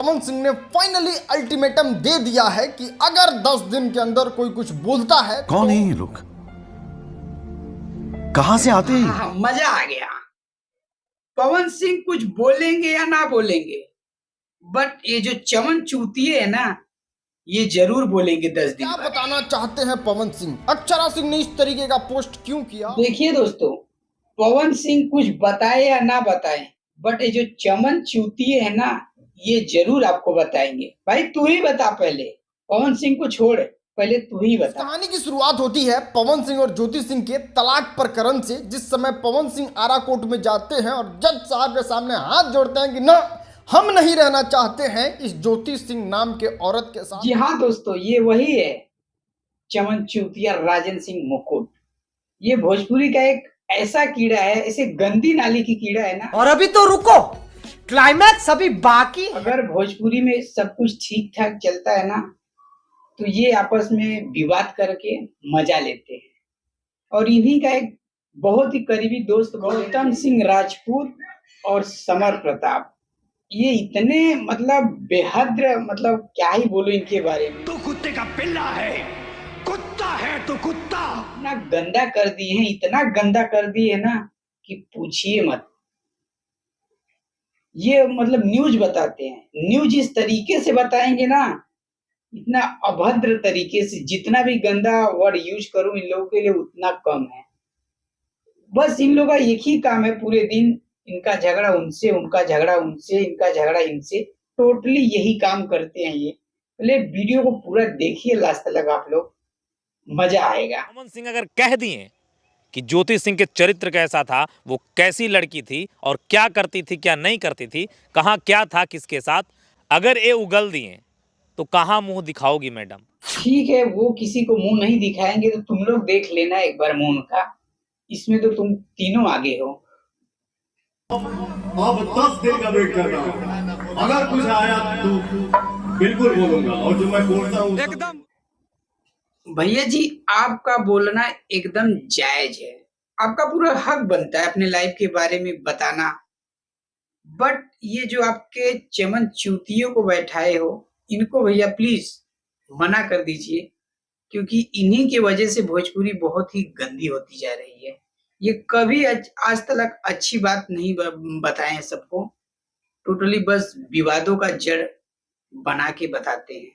पवन सिंह ने finally ultimatum दे दिया है कि अगर 10 दिन के अंदर कोई कुछ बोलता है कौन है ये लोग, कहां से आते हैं? हाँ, मजा आ गया। पवन सिंह कुछ बोलेंगे या ना बोलेंगे, बट ये जो चमन चूतिए है ना, ये जरूर बोलेंगे 10 दिन क्या बाद। बताना चाहते हैं पवन सिंह? अक्षरा सिंह ने इस तरीके का पोस्ट क्यों किया? देखिए दोस्तों, पवन सिंह कुछ बताए या ना बताए, बट ये जो चमन चूतिए है ना, ये जरूर आपको बताएंगे। भाई तू ही बता पहले, पवन सिंह को छोड़, पहले तू ही इस बता। कहानी की शुरुआत होती है पवन सिंह और ज्योति सिंह के तलाक प्रकरण से, जिस समय पवन सिंह आरा कोर्ट में जाते हैं और जज साहब के सामने हाथ जोड़ते हैं कि ना, हम नहीं रहना चाहते हैं इस ज्योति सिंह नाम के औरत के साथ। जी हाँ दोस्तों, ये वही है चमन चूतिया राजन सिंह मुकुट। ये भोजपुरी का एक ऐसा कीड़ा है, ऐसे गंदी नाली की कीड़ा है ना। और अभी तो रुको, क्लाइमैक्स अभी बाकी है। अगर भोजपुरी में सब कुछ ठीक ठाक चलता है ना, तो ये आपस में विवाद करके मजा लेते हैं। और इन्हीं का एक बहुत ही करीबी दोस्त गौतम सिंह राजपूत और समर प्रताप, ये इतने मतलब बेहद, मतलब क्या ही बोलूं इनके बारे में। तू कुत्ते का पिल्ला है, कुत्ता है तू कुत्ता। इतना गंदा कर दिए हैं, इतना गंदा कर दिए है ना कि पूछिए मत। ये मतलब न्यूज बताते हैं, न्यूज इस तरीके से बताएंगे ना, इतना अभद्र तरीके से, जितना भी गंदा वर्ड यूज करूं इन लोगों के लिए उतना कम है। बस इन लोगों का एक ही काम है पूरे दिन, इनका झगड़ा उनसे, उनका झगड़ा उनसे, इनका झगड़ा इनसे, टोटली यही काम करते हैं ये। पहले वीडियो को पूरा देखिए लास्ट तक आप लोग, मजा आएगा। पवन सिंह अगर कह दिए कि ज्योति सिंह के चरित्र कैसा था, वो कैसी लड़की थी और क्या करती थी क्या नहीं करती थी, कहाँ क्या था किसके साथ, अगर ये उगल दिए तो कहाँ मुंह दिखाओगी मैडम? ठीक है, वो किसी को मुंह नहीं दिखाएंगे तो तुम लोग देख लेना एक बार मुंह उनका, इसमें तो तुम तीनों आगे हो। अब 10 दिन का वेट कर रहा हूँ, अगर कुछ आया तो बिल्कुल बोलूंगा, और जो मैं बोलता हूँ एकदम भैया जी, आपका बोलना एकदम जायज है, आपका पूरा हक बनता है अपने लाइफ के बारे में बताना। बट ये जो आपके चमन चूतियों को बैठाए हो, इनको भैया प्लीज मना कर दीजिए, क्योंकि इन्हीं की वजह से भोजपुरी बहुत ही गंदी होती जा रही है। ये कभी आज तक अच्छी बात नहीं बताए हैं सबको, टोटली बस विवादों का जड़ बना के बताते हैं।